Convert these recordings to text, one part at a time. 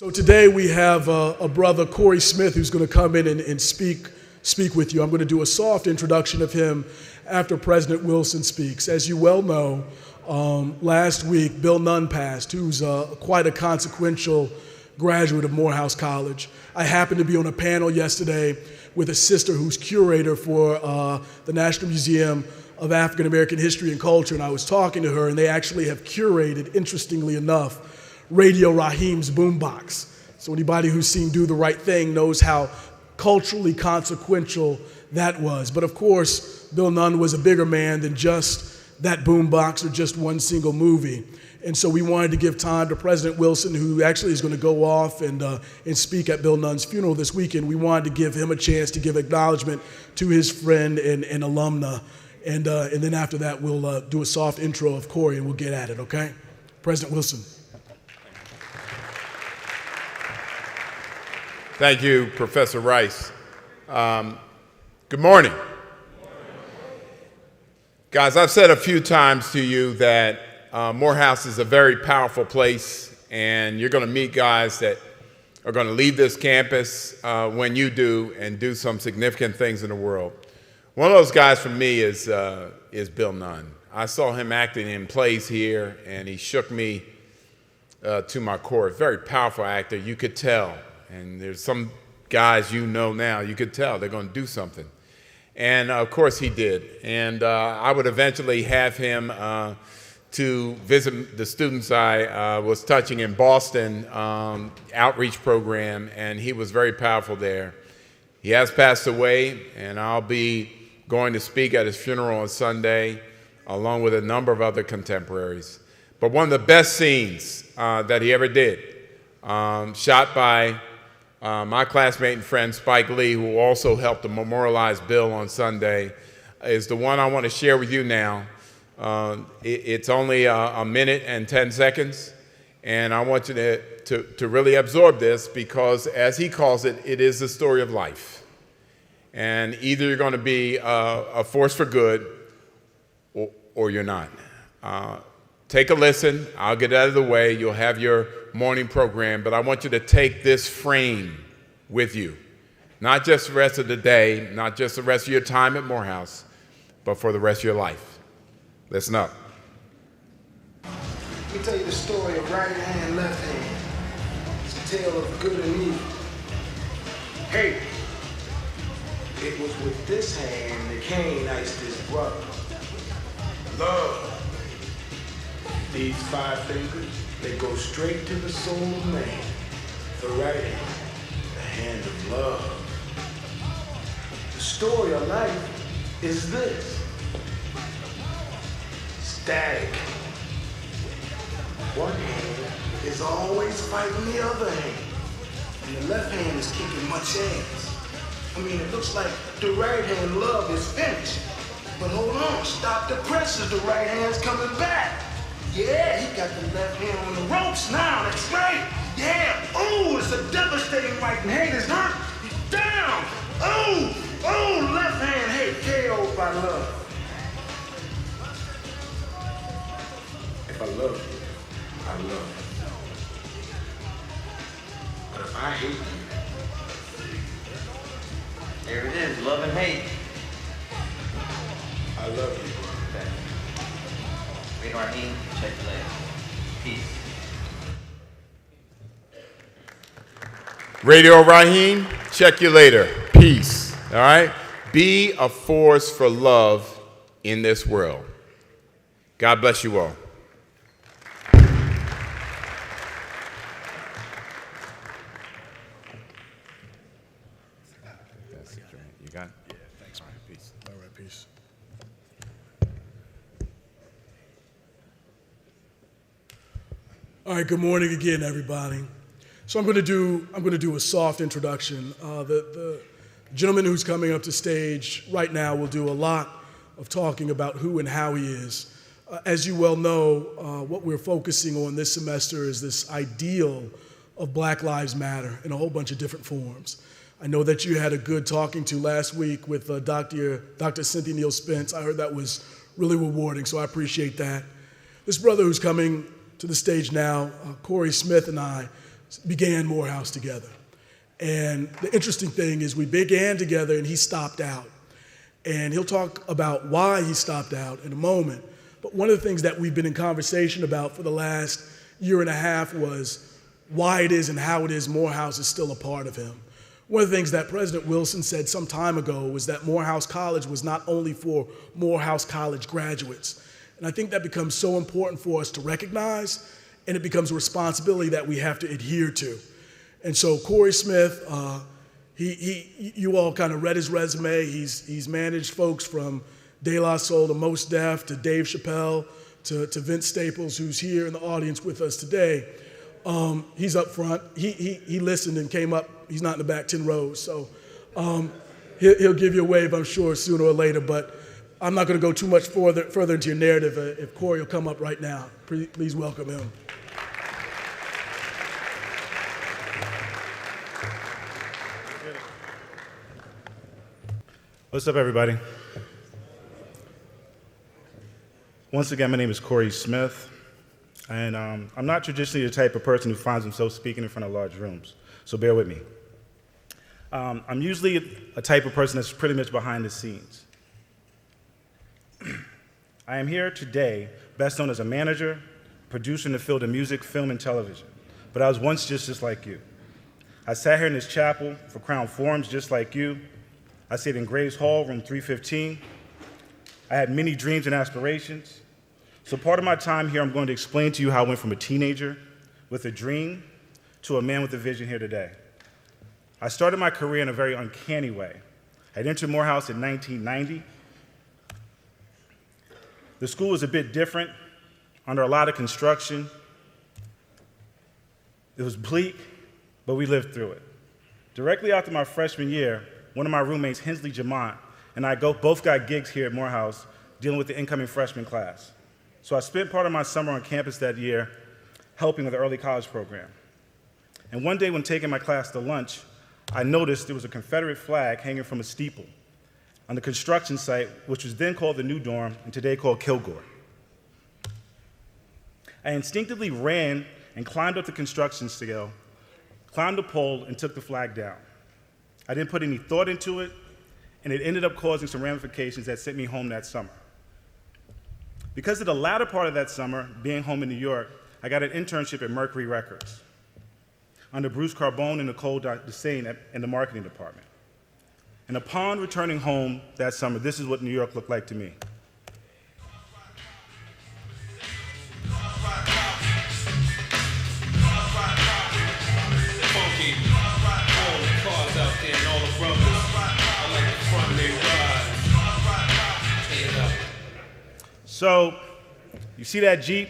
So today we have a brother, Corey Smyth, who's going to come in and speak with you. I'm going to do a soft introduction of him after President Wilson speaks. As you well know, last week Bill Nunn passed, who's quite a consequential graduate of Morehouse College. I happened to be on a panel yesterday with a sister who's curator for the National Museum of African American History and Culture, and I was talking to her, and they actually have curated, interestingly enough, Radio Raheem's Boombox. So anybody who's seen Do the Right Thing knows how culturally consequential that was. But of course, Bill Nunn was a bigger man than just that boombox or just one single movie. And so we wanted to give time to President Wilson, who actually is going to go off and speak at Bill Nunn's funeral this weekend. We wanted to give him a chance to give acknowledgement to his friend and alumna. And then after that, we'll do a soft intro of Corey and we'll get at it, okay? President Wilson. Thank you, Professor Rice. Good morning. Guys, I've said a few times to you that Morehouse is a very powerful place, and you're going to meet guys that are going to leave this campus when you do and do some significant things in the world. One of those guys for me is Bill Nunn. I saw him acting in plays here, and he shook me to my core. Very powerful actor, you could tell. And there's some guys you know now, you could tell they're going to do something. And of course he did. And I would eventually have him to visit the students I was touching in Boston outreach program, and he was very powerful there. He has passed away, and I'll be going to speak at his funeral on Sunday, along with a number of other contemporaries. But one of the best scenes that he ever did, shot by my classmate and friend Spike Lee, who also helped to memorialize Bill on Sunday, is the one I want to share with you now. It's only a minute and 10 seconds, and I want you to really absorb this because, as he calls it, it is the story of life. And either you're going to be a force for good or you're not. Take a listen. I'll get out of the way. You'll have your morning program, but I want you to take this frame with you. Not just the rest of the day, not just the rest of your time at Morehouse, but for the rest of your life. Listen up. Let me tell you the story of right hand, left hand. It's a tale of good and evil. Hey, it was with this hand that Cain iced his brother. Love. These 5 fingers, they go straight to the soul of man. The right hand, the hand of love. The story of life is this. Static. One hand is always fighting the other hand. And the left hand is kicking much ass. I mean, it looks like the right hand love is finished. But hold on, stop the presses, the right hand's coming back. Yeah, he got the left hand on the ropes now, that's right. Yeah, oh, it's a devastating right hand. Hey, it's hurt. He's down. Oh, left hand, hey, KO by love. If I love you, I love you. But if I hate you, there it is, love and hate. I love you. Okay. Radio Raheem, check you later. Peace. Radio Raheem, check you later. Peace. All right? Be a force for love in this world. God bless you all. You got it? Yeah, thanks, man. Peace. All right, peace. All right, good morning again, everybody. So I'm going to do a soft introduction. The gentleman who's coming up to stage right now will do a lot of talking about who and how he is. As you well know, what we're focusing on this semester is this ideal of Black Lives Matter in a whole bunch of different forms. I know that you had a good talking to last week with Dr. Cynthia Neal Spence. I heard that was really rewarding, so I appreciate that. This brother who's coming to the stage now, Corey Smyth and I, began Morehouse together. And the interesting thing is we began together and he stopped out. And he'll talk about why he stopped out in a moment. But one of the things that we've been in conversation about for the last year and a half was why it is and how it is Morehouse is still a part of him. One of the things that President Wilson said some time ago was that Morehouse College was not only for Morehouse College graduates. And I think that becomes so important for us to recognize, and it becomes a responsibility that we have to adhere to. And so Corey Smyth, you all kind of read his resume. He's managed folks from De La Soul to Mos Def to Dave Chappelle to Vince Staples, who's here in the audience with us today. He's up front. He listened and came up. He's not in the back 10 rows. So he'll give you a wave, I'm sure, sooner or later. But I'm not going to go too much further into your narrative. If Corey will come up right now, please welcome him. What's up, everybody? Once again, my name is Corey Smyth, and I'm not traditionally the type of person who finds himself speaking in front of large rooms, so bear with me. I'm usually a type of person that's pretty much behind the scenes. I am here today, best known as a manager, producer in the field of music, film, and television, but I was once just like you. I sat here in this chapel for Crown Forums just like you. I stayed in Graves Hall, room 315. I had many dreams and aspirations. So part of my time here, I'm going to explain to you how I went from a teenager with a dream to a man with a vision here today. I started my career in a very uncanny way. I had entered Morehouse in 1990. The school was a bit different, under a lot of construction. It was bleak, but we lived through it. Directly after my freshman year, one of my roommates, Hensley Jamont, and I both got gigs here at Morehouse dealing with the incoming freshman class. So I spent part of my summer on campus that year helping with the early college program. And one day when taking my class to lunch, I noticed there was a Confederate flag hanging from a steeple on the construction site, which was then called the New Dorm and today called Kilgore. I instinctively ran and climbed up the construction scale, climbed the pole, and took the flag down. I didn't put any thought into it, and it ended up causing some ramifications that sent me home that summer. Because of the latter part of that summer, being home in New York, I got an internship at Mercury Records under Bruce Carbone and Nicole Desane in the marketing department. And upon returning home that summer, this is what New York looked like to me. So, you see that Jeep?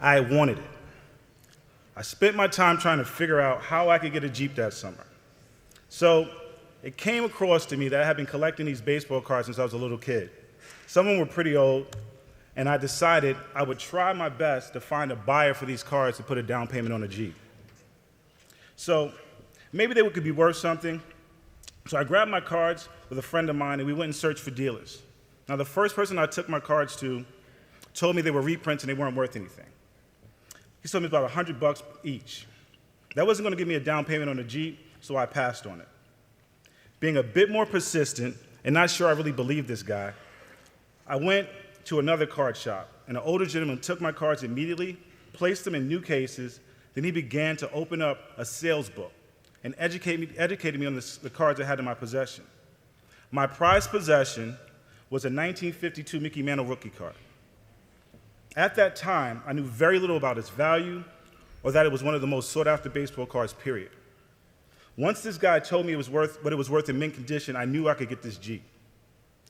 I wanted it. I spent my time trying to figure out how I could get a Jeep that summer. So, it came across to me that I had been collecting these baseball cards since I was a little kid. Some of them were pretty old, and I decided I would try my best to find a buyer for these cards to put a down payment on a Jeep. So, maybe they could be worth something. So I grabbed my cards with a friend of mine, and we went and searched for dealers. Now, the first person I took my cards to told me they were reprints and they weren't worth anything. He told me about $100 each. That wasn't going to give me a down payment on a Jeep, so I passed on it. Being a bit more persistent and not sure I really believed this guy, I went to another card shop, and an older gentleman took my cards immediately, placed them in new cases, then he began to open up a sales book and educated me on the cards I had in my possession. My prized possession was a 1952 Mickey Mantle rookie card. At that time, I knew very little about its value or that it was one of the most sought-after baseball cards, period. Once this guy told me what it was worth in mint condition, I knew I could get this Jeep.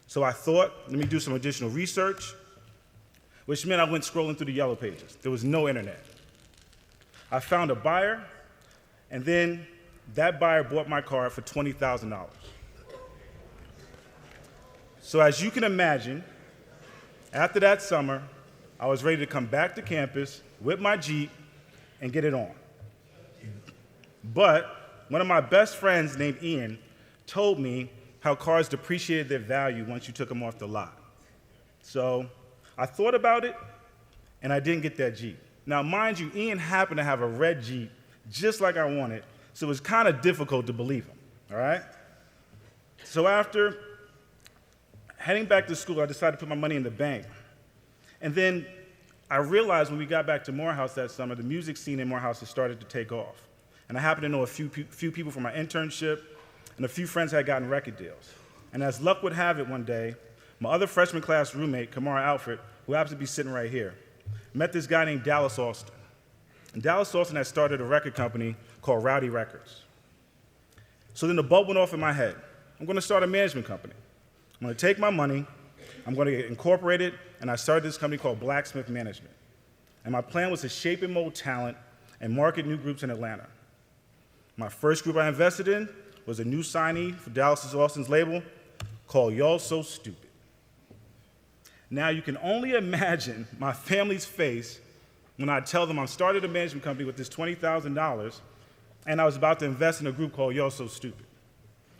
So I thought, let me do some additional research, which meant I went scrolling through the yellow pages. There was no internet. I found a buyer, and then that buyer bought my car for $20,000. So as you can imagine, after that summer, I was ready to come back to campus with my Jeep and get it on. But one of my best friends named Ian told me how cars depreciated their value once you took them off the lot. So I thought about it, and I didn't get that Jeep. Now, mind you, Ian happened to have a red Jeep just like I wanted, so it was kind of difficult to believe him, all right? So after heading back to school, I decided to put my money in the bank. And then I realized when we got back to Morehouse that summer, the music scene in Morehouse had started to take off. And I happened to know a few people from my internship, and a few friends had gotten record deals. And as luck would have it one day, my other freshman class roommate, Kamara Alfred, who happens to be sitting right here, met this guy named Dallas Austin. And Dallas Austin had started a record company called Rowdy Records. So then the bulb went off in my head. I'm going to start a management company. I'm going to take my money, I'm going to get incorporated, and I started this company called Blacksmith Management. And my plan was to shape and mold talent and market new groups in Atlanta. My first group I invested in was a new signee for Dallas Austin's label called Y'all So Stupid. Now you can only imagine my family's face when I tell them I started a management company with this $20,000 and I was about to invest in a group called Y'all So Stupid.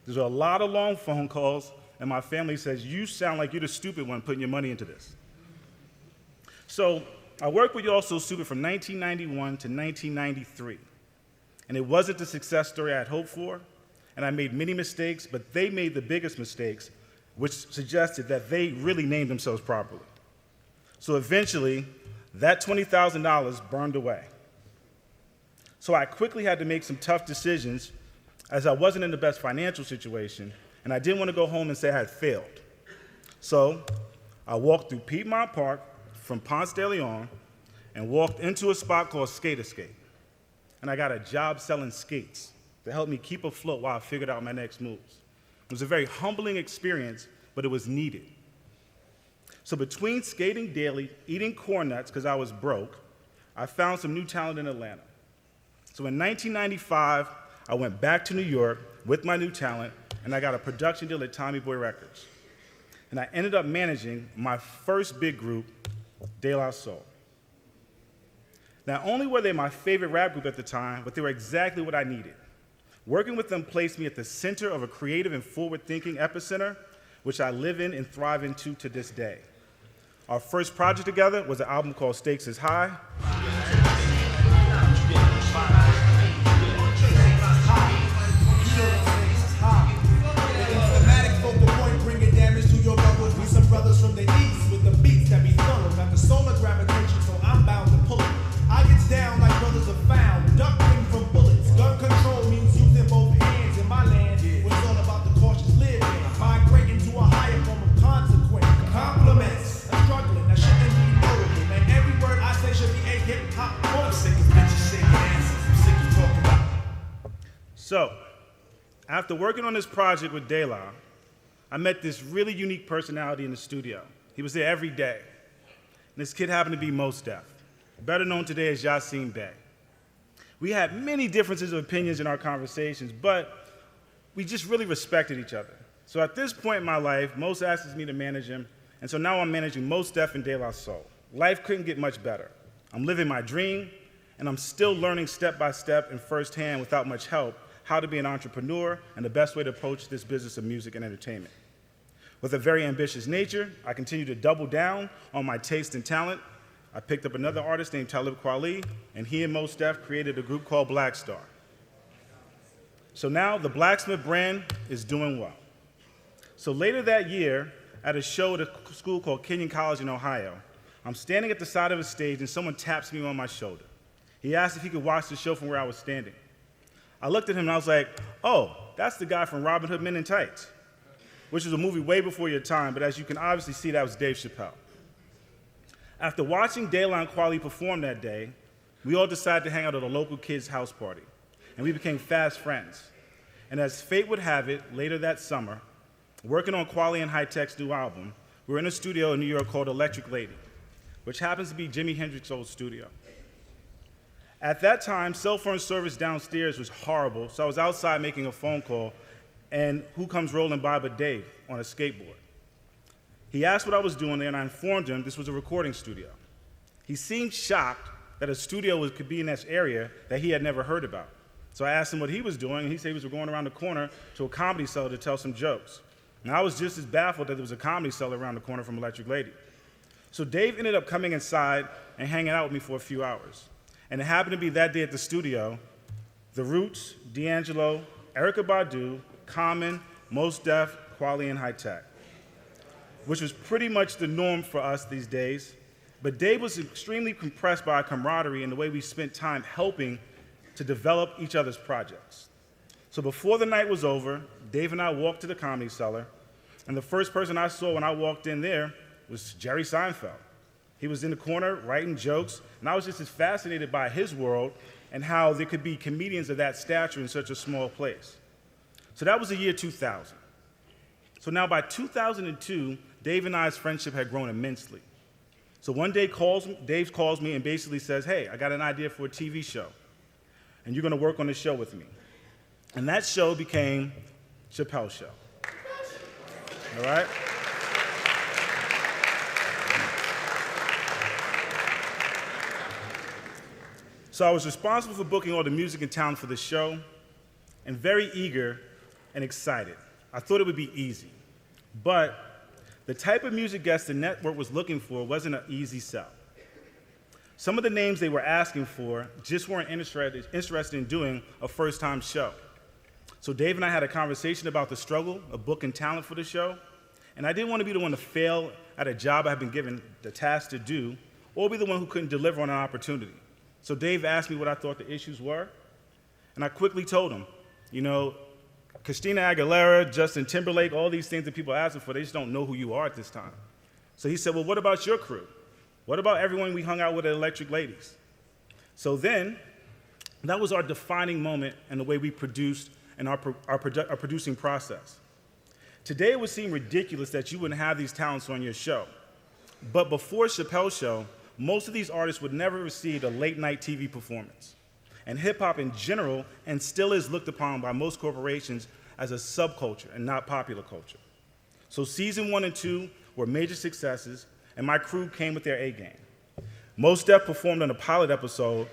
There's a lot of long phone calls, and my family says, you sound like you're the stupid one putting your money into this. So I worked with Y'all So Stupid from 1991 to 1993. And it wasn't the success story I had hoped for, and I made many mistakes, but they made the biggest mistakes, which suggested that they really named themselves properly. So eventually, that $20,000 burned away. So I quickly had to make some tough decisions as I wasn't in the best financial situation, and I didn't want to go home and say I had failed. So I walked through Piedmont Park from Ponce de Leon and walked into a spot called Skate Escape. And I got a job selling skates to help me keep afloat while I figured out my next moves. It was a very humbling experience, but it was needed. So between skating daily, eating corn nuts because I was broke, I found some new talent in Atlanta. So in 1995, I went back to New York with my new talent, and I got a production deal at Tommy Boy Records. And I ended up managing my first big group, De La Soul. Not only were they my favorite rap group at the time, but they were exactly what I needed. Working with them placed me at the center of a creative and forward-thinking epicenter, which I live in and thrive into to this day. Our first project together was an album called Stakes is High. Brothers from the east with the beats that be thorough. Got the solar gravitation, so I'm bound to pull it. I get down like brothers are found, ducking from bullets. Gun control means using both hands in my land. When it's all about the cautious living, migrating to a higher form of consequence. Compliments, I'm struggling, that shouldn't be notable. Man, every word I say should be a hip hop. I'm sick of bitches shaking asses. I'm sick of talking about. So, after working on this project with De La, I met this really unique personality in the studio. He was there every day. And this kid happened to be Mos Def, better known today as Yasin Bey. We had many differences of opinions in our conversations, but we just really respected each other. So at this point in my life, Mos asked me to manage him, and so now I'm managing Mos Def and De La Soul. Life couldn't get much better. I'm living my dream, and I'm still learning step by step and firsthand without much help how to be an entrepreneur and the best way to approach this business of music and entertainment. With a very ambitious nature, I continue to double down on my taste and talent. I picked up another artist named Talib Kweli, and he and Mos Def created a group called Black Star. So now the Blacksmith brand is doing well. So later that year, at a show at a school called Kenyon College in Ohio, I'm standing at the side of a stage and someone taps me on my shoulder. He asked if he could watch the show from where I was standing. I looked at him and I was like, oh, that's the guy from Robin Hood Men in Tights, which was a movie way before your time, but as you can obviously see, that was Dave Chappelle. After watching De La and Kweli perform that day, we all decided to hang out at a local kid's house party, and we became fast friends. And as fate would have it, later that summer, working on Kweli and High-Tech's new album, we were in a studio in New York called Electric Lady, which happens to be Jimi Hendrix's old studio. At that time, cell phone service downstairs was horrible, so I was outside making a phone call, and who comes rolling by but Dave on a skateboard. He asked what I was doing there, and I informed him this was a recording studio. He seemed shocked that a studio could be in this area that he had never heard about. So I asked him what he was doing, and he said he was going around the corner to a comedy cellar to tell some jokes. And I was just as baffled that there was a comedy cellar around the corner from Electric Lady. So Dave ended up coming inside and hanging out with me for a few hours. And it happened to be that day at the studio The Roots, D'Angelo, Erykah Badu, Common, Mos Def, Quali, and High Tech, which was pretty much the norm for us these days. But Dave was extremely impressed by our camaraderie and the way we spent time helping to develop each other's projects. So before the night was over, Dave and I walked to the Comedy Cellar, and the first person I saw when I walked in there was Jerry Seinfeld. He was in the corner writing jokes, and I was just as fascinated by his world and how there could be comedians of that stature in such a small place. So that was the year 2000. So now by 2002, Dave and I's friendship had grown immensely. So one day Dave calls me and basically says, hey, I got an idea for a TV show, and you're gonna work on the show with me. And that show became Chappelle's Show. All right? So I was responsible for booking all the music and talent for the show, and very eager and excited. I thought it would be easy. But the type of music guests the network was looking for wasn't an easy sell. Some of the names they were asking for just weren't interested in doing a first-time show. So Dave and I had a conversation about the struggle of booking talent for the show, and I didn't want to be the one to fail at a job I had been given the task to do, or be the one who couldn't deliver on an opportunity. So Dave asked me what I thought the issues were, and I quickly told him, you know, Christina Aguilera, Justin Timberlake, all these things that people are asking for, they just don't know who you are at this time. So he said, well, what about your crew? What about everyone we hung out with at Electric Ladies? So then, that was our defining moment in the way we produced and our producing process. Today, it would seem ridiculous that you wouldn't have these talents on your show. But before Chappelle's Show, most of these artists would never receive a late-night TV performance. And hip-hop in general, and still is looked upon by most corporations as a subculture and not popular culture. So season 1 and 2 were major successes, and my crew came with their A game. Mos Def performed on a pilot episode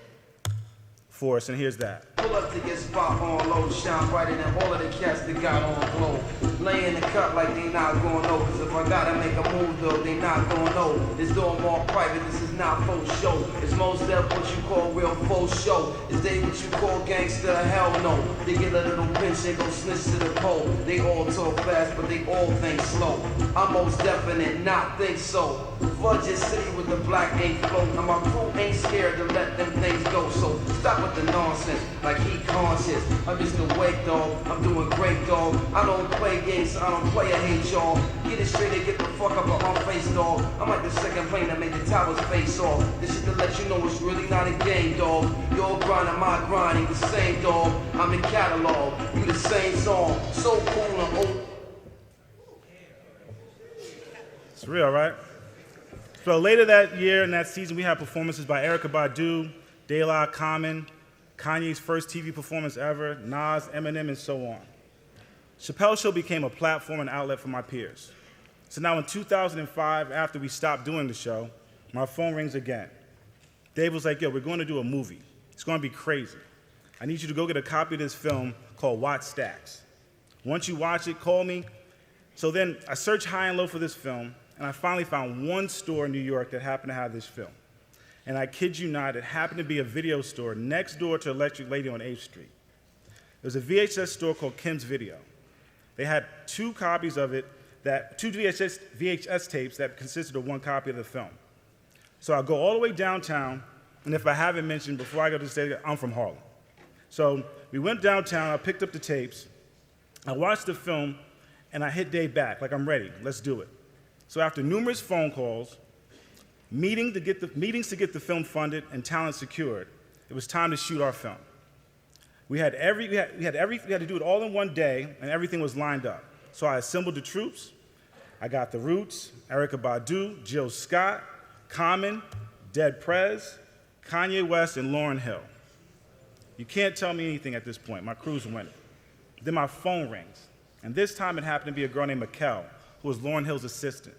for us, and here's that. Pull up to get spot on low, shine brighter than all of the cats that got on glow. Lay in the cut like they not gon' know, cause if I gotta make a move though, they not gon' know. This door more private, this is not full show. Is Mos Def what you call real full show? Is they what you call gangster? Hell no. They get a little pinch and go snitch to the pole. They all talk fast, but they all think slow. I'm most definite, not think so. Fudge this city with the black ink flow. Now my crew ain't scared to let them things go. So stop with the nonsense, like he conscious. I'm just awake, dog. I'm doing great, dog. I don't play games, so I don't play a hate, y'all. Get it straight and get the fuck up on my face, dog. I'm like the second plane that made the towers face off. This shit to let you know it's really not a game, dog. Your grind and my grind ain't the same, dog. I'm the catalog, you the same song. So cool and old. It's real, right? So later that year in that season, we had performances by Erykah Badu, De La, Common, Kanye's first TV performance ever, Nas, Eminem, and so on. Chappelle's Show became a platform and outlet for my peers. So now in 2005, after we stopped doing the show, my phone rings again. Dave was like, yo, we're going to do a movie. It's going to be crazy. I need you to go get a copy of this film called Watch Stacks. Once you watch it, call me. So then I searched high and low for this film, and I finally found one store in New York that happened to have this film. And I kid you not, it happened to be a video store next door to Electric Lady on 8th Street. There was a VHS store called Kim's Video. They had two copies of it, two VHS tapes that consisted of one copy of the film. So I'll go all the way downtown, and if I haven't mentioned before I go to the stage, I'm from Harlem. So we went downtown, I picked up the tapes, I watched the film, and I hit Dave back, like I'm ready, let's do it. So after numerous phone calls, meetings to get the film funded and talent secured, it was time to shoot our film. We had to do it all in one day, and everything was lined up. So I assembled the troops. I got the Roots, Erykah Badu, Jill Scott, Common, Dead Prez, Kanye West, and Lauryn Hill. You can't tell me anything at this point. My crew's winning. Then my phone rings, and this time it happened to be a girl named Mikkel, who was Lauryn Hill's assistant.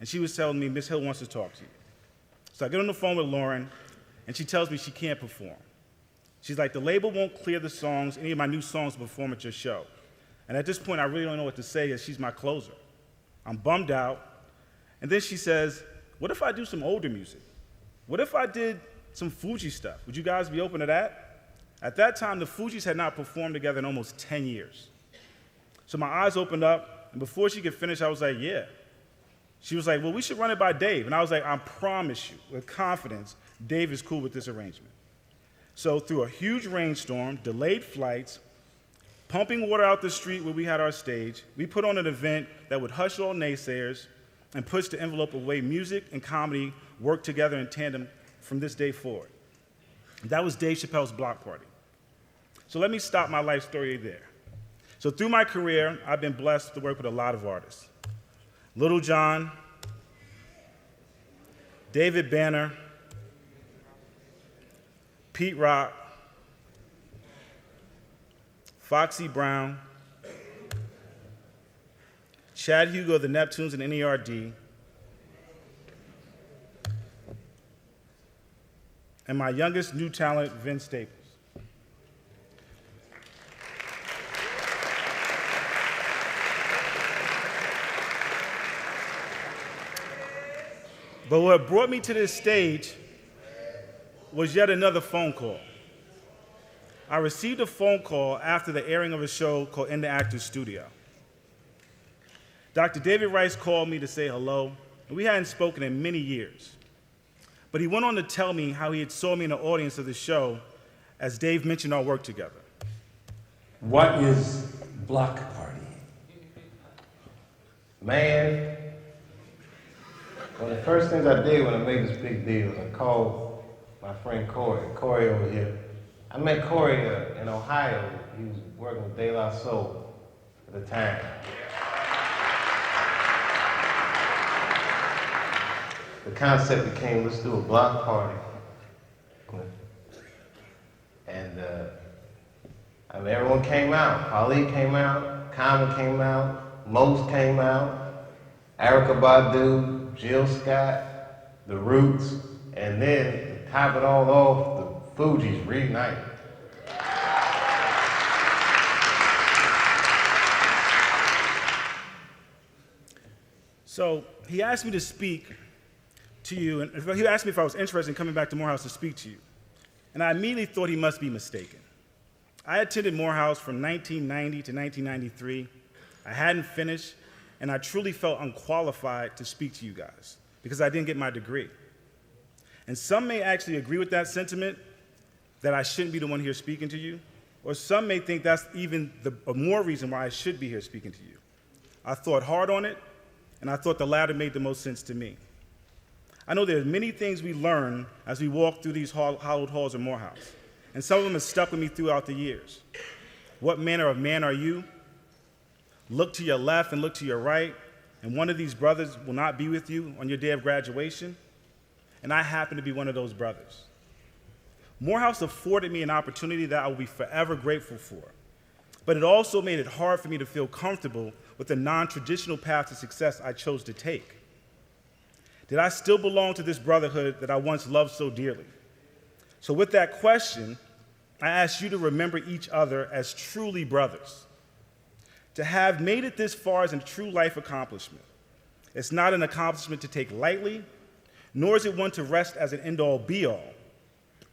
And she was telling me, Miss Hill wants to talk to you. So I get on the phone with Lauryn, and she tells me she can't perform. She's like, the label won't clear the songs, any of my new songs to perform at your show. And at this point, I really don't know what to say, as she's my closer. I'm bummed out. And then she says, what if I do some older music? What if I did some Fuji stuff? Would you guys be open to that? At that time, the Fugees had not performed together in almost 10 years. So my eyes opened up, and before she could finish, I was like, yeah. She was like, well, we should run it by Dave. And I was like, I promise you, with confidence, Dave is cool with this arrangement. So through a huge rainstorm, delayed flights, pumping water out the street where we had our stage, we put on an event that would hush all naysayers and push the envelope of way music and comedy work together in tandem from this day forward. That was Dave Chappelle's Block Party. So let me stop my life story there. So through my career, I've been blessed to work with a lot of artists. Little John, David Banner, Pete Rock, Foxy Brown, Chad Hugo of the Neptunes and NERD, and my youngest new talent, Vince Staples. But what brought me to this stage was yet another phone call. I received a phone call after the airing of a show called In the Actor's Studio. Dr. David Rice called me to say hello, and we hadn't spoken in many years. But he went on to tell me how he had saw me in the audience of the show as Dave mentioned our work together. What is Block Party? Man, one of the first things I did when I made this big deal was I called my friend Corey over here. I met Corey in Ohio. He was working with De La Soul at the time. The concept became, let's do a block party. And everyone came out. Polly came out, Common came out, Mose came out, Erykah Badu, Jill Scott, The Roots, and then to top it all off, the Fugees reunited. So he asked me to speak to you, and he asked me if I was interested in coming back to Morehouse to speak to you. And I immediately thought he must be mistaken. I attended Morehouse from 1990 to 1993. I hadn't finished, and I truly felt unqualified to speak to you guys because I didn't get my degree. And some may actually agree with that sentiment, that I shouldn't be the one here speaking to you, or some may think that's even a more reason why I should be here speaking to you. I thought hard on it, and I thought the latter made the most sense to me. I know there are many things we learn as we walk through these hallowed halls of Morehouse, and some of them have stuck with me throughout the years. What manner of man are you? Look to your left and look to your right, and one of these brothers will not be with you on your day of graduation, and I happen to be one of those brothers. Morehouse afforded me an opportunity that I will be forever grateful for, but it also made it hard for me to feel comfortable with the non-traditional path to success I chose to take. Did I still belong to this brotherhood that I once loved so dearly? So with that question, I ask you to remember each other as truly brothers. To have made it this far is a true life accomplishment. It's not an accomplishment to take lightly, nor is it one to rest as an end-all be-all,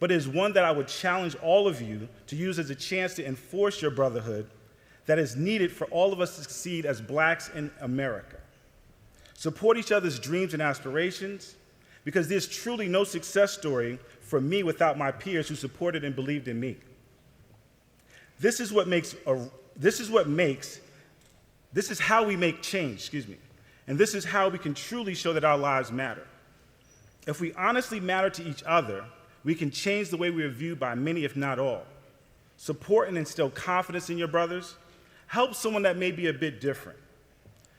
but it is one that I would challenge all of you to use as a chance to enforce your brotherhood that is needed for all of us to succeed as blacks in America. Support each other's dreams and aspirations, because there's truly no success story for me without my peers who supported and believed in me. This is how we make change, and this is how we can truly show that our lives matter. If we honestly matter to each other, we can change the way we are viewed by many, if not all. Support and instill confidence in your brothers. Help someone that may be a bit different,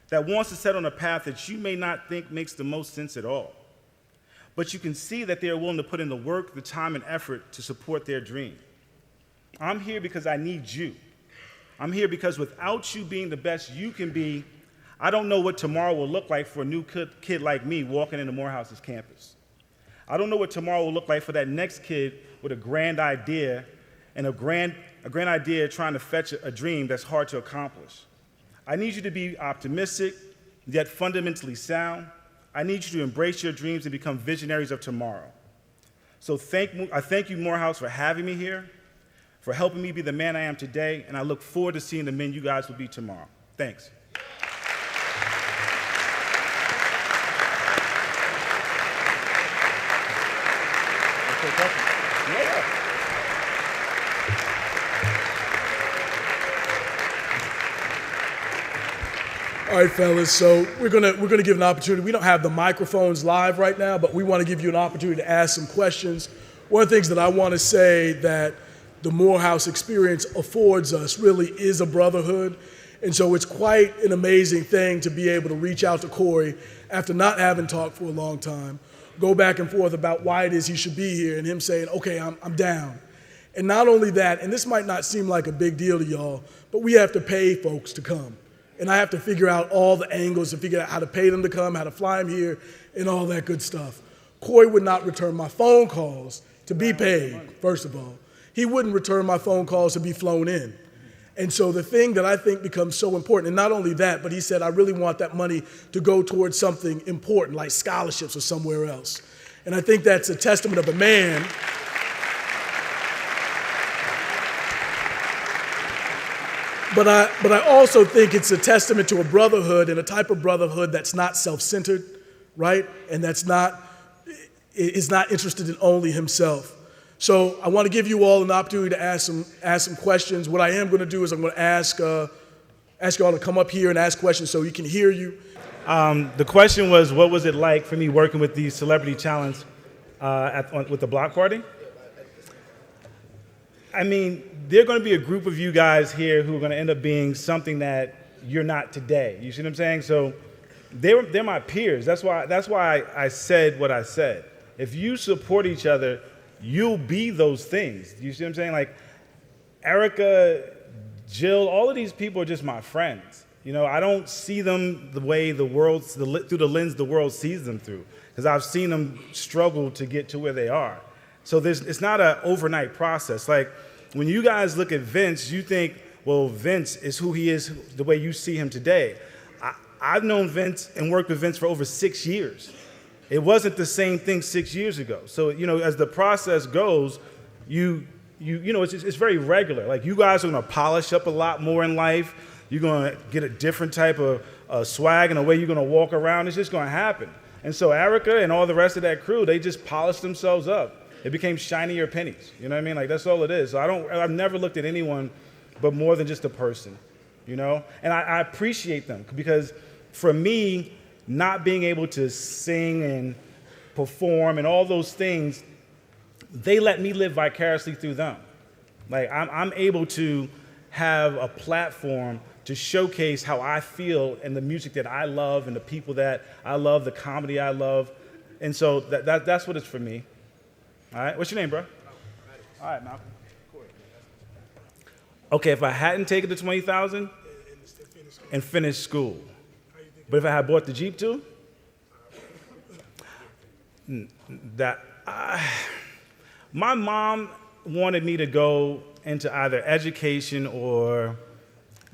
that wants to set on a path that you may not think makes the most sense at all. But you can see that they are willing to put in the work, the time, and effort to support their dream. I'm here because I need you. I'm here because without you being the best you can be, I don't know what tomorrow will look like for a new kid like me walking into Morehouse's campus. I don't know what tomorrow will look like for that next kid with a grand idea and a grand idea trying to fetch a dream that's hard to accomplish. I need you to be optimistic, yet fundamentally sound. I need you to embrace your dreams and become visionaries of tomorrow. So I thank you, Morehouse, for having me here, for helping me be the man I am today, and I look forward to seeing the men you guys will be tomorrow. Thanks. All right, fellas, so we're gonna give an opportunity. We don't have the microphones live right now, but we want to give you an opportunity to ask some questions. One of the things that I want to say that the Morehouse experience affords us really is a brotherhood. And so it's quite an amazing thing to be able to reach out to Corey after not having talked for a long time, go back and forth about why it is he should be here, and him saying, okay, I'm down. And not only that, and this might not seem like a big deal to y'all, but we have to pay folks to come. And I have to figure out all the angles to figure out how to pay them to come, how to fly them here, and all that good stuff. Corey would not return my phone calls to be paid, first of all. He wouldn't return my phone calls to be flown in. And so the thing that I think becomes so important, and not only that, but he said, I really want that money to go towards something important, like scholarships or somewhere else. And I think that's a testament of a man But I also think it's a testament to a brotherhood, and a type of brotherhood that's not self-centered, right? And is not interested in only himself. So I want to give you all an opportunity to ask some questions. What I am going to do is I'm going to ask you all to come up here and ask questions so he can hear you. The question was, what was it like for me working with the celebrity challenge with the block party? I mean, there are going to be a group of you guys here who are going to end up being something that you're not today. You see what I'm saying? So they're my peers. That's why I said what I said. If you support each other, you'll be those things. You see what I'm saying? Like Erica, Jill, all of these people are just my friends. You know, I don't see them the way through the lens the world sees them through, because I've seen them struggle to get to where they are. So it's not an overnight process. Like when you guys look at Vince, you think, well, Vince is who he is the way you see him today. I've known Vince and worked with Vince for over 6 years. It wasn't the same thing 6 years ago. So, you know, as the process goes, you know, it's very regular. Like you guys are going to polish up a lot more in life. You're going to get a different type of swag and the way you're going to walk around. It's just going to happen. And so Erica and all the rest of that crew, they just polished themselves up. It became shinier pennies. You know what I mean? Like that's all it is. So I've never looked at anyone but more than just a person, you know? And I appreciate them, because for me, not being able to sing and perform and all those things, they let me live vicariously through them. Like I'm able to have a platform to showcase how I feel and the music that I love and the people that I love, the comedy I love. And so that's what it's for me. All right, what's your name, bro? All right, Malcolm. Okay, if I hadn't taken the $20,000 and finished school, but if I had bought the Jeep too, my mom wanted me to go into either education or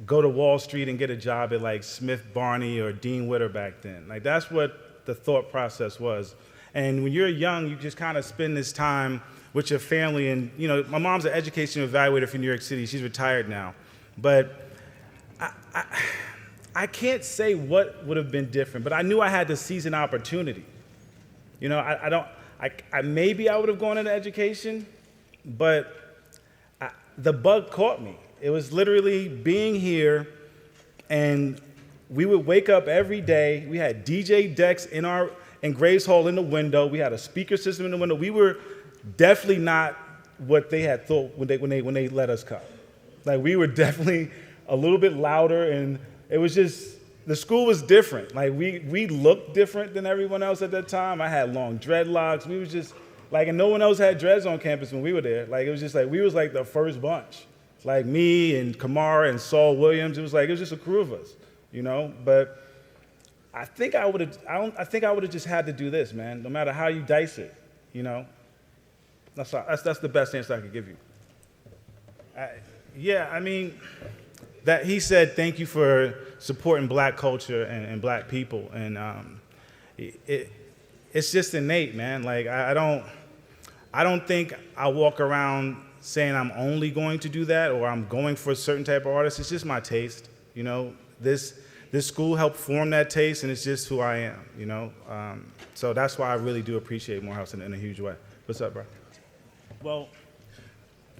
go to Wall Street and get a job at like Smyth, Barney, or Dean Witter back then. Like that's what the thought process was. And when you're young, you just kind of spend this time with your family. And, you know, my mom's an education evaluator for New York City. She's retired now. But I can't say what would have been different, but I knew I had to seize an opportunity. You know, maybe I would have gone into education, but the bug caught me. It was literally being here, and we would wake up every day. We had DJ decks in Graves Hall in the window. We had a speaker system in the window. We were definitely not what they had thought when they let us come. Like we were definitely a little bit louder, and it was just, the school was different. Like we looked different than everyone else at that time. I had long dreadlocks. We was just like, and no one else had dreads on campus when we were there. Like it was just like, we was like the first bunch. Like me and Kamara and Saul Williams. It was just a crew of us, you know? But I think I would have just had to do this, man, no matter how you dice it, you know? That's the best answer I could give you. I mean, that he said, thank you for supporting black culture and black people. And it's just innate, man. Like, I don't think I walk around saying I'm only going to do that or I'm going for a certain type of artist. It's just my taste. You know, this school helped form that taste, and it's just who I am. You know, so that's why I really do appreciate Morehouse in a huge way. What's up, bro? Well,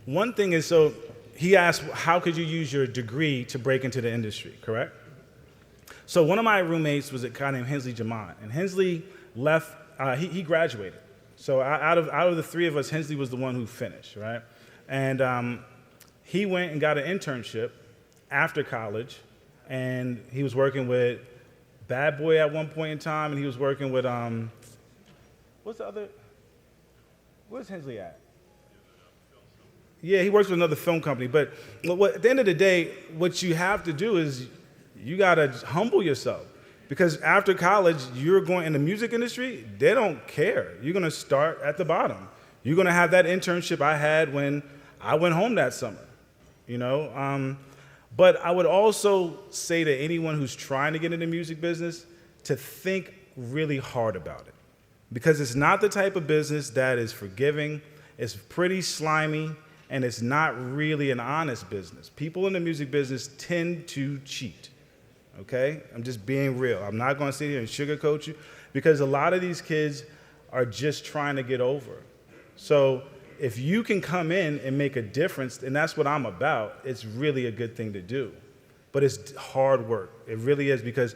one thing is, so he asked, how could you use your degree to break into the industry, correct? So one of my roommates was a guy named Hensley Jamont, and Hensley left, he graduated. So out of the three of us, Hensley was the one who finished, right? And he went and got an internship after college, and he was working with Bad Boy at one point in time, and he was working with, where's Hensley at? Yeah, he works with another film company, but at the end of the day, what you have to do is you gotta humble yourself. Because after college, you're going in the music industry, they don't care. You're gonna start at the bottom. You're gonna have that internship I had when I went home that summer, you know? But I would also say to anyone who's trying to get into the music business to think really hard about it. Because it's not the type of business that is forgiving, it's pretty slimy, and it's not really an honest business. People in the music business tend to cheat. Okay? I'm just being real. I'm not going to sit here and sugarcoat you because a lot of these kids are just trying to get over. So if you can come in and make a difference, and that's what I'm about, it's really a good thing to do. But it's hard work. It really is, because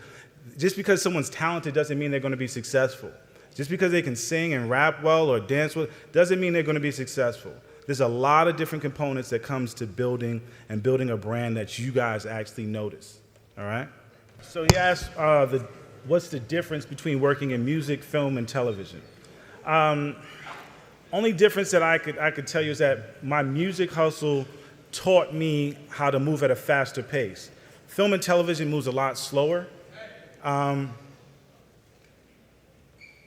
just because someone's talented doesn't mean they're going to be successful. Just because they can sing and rap well or dance well doesn't mean they're going to be successful. There's a lot of different components that comes to building a brand that you guys actually notice. All right? So he asked, what's the difference between working in music, film, and television? Only difference that I could tell you is that my music hustle taught me how to move at a faster pace. Film and television moves a lot slower. Film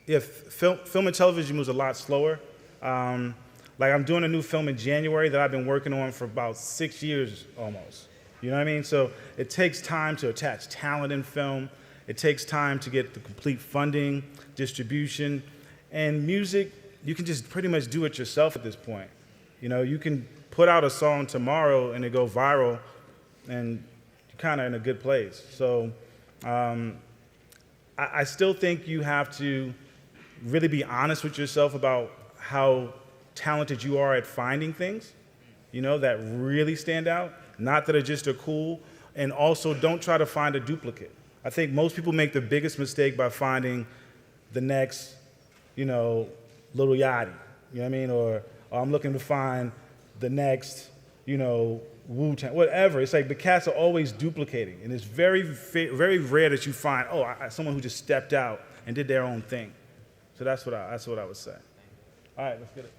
and television moves a lot slower. Like I'm doing a new film in January that I've been working on for about 6 years almost. You know what I mean? So it takes time to attach talent in film. It takes time to get the complete funding, distribution. And music, you can just pretty much do it yourself at this point. You know, you can put out a song tomorrow and it go viral and you're kind of in a good place. So I still think you have to really be honest with yourself about how talented you are at finding things, you know, that really stand out. Not that are cool, and also don't try to find a duplicate. I think most people make the biggest mistake by finding the next, you know, Lil Yachty, you know what I mean? Or I'm looking to find the next, you know, Wu-Tang, whatever. It's like the cats are always duplicating, and it's very, very rare that you find, someone who just stepped out and did their own thing. So that's what I would say. All right, let's get it.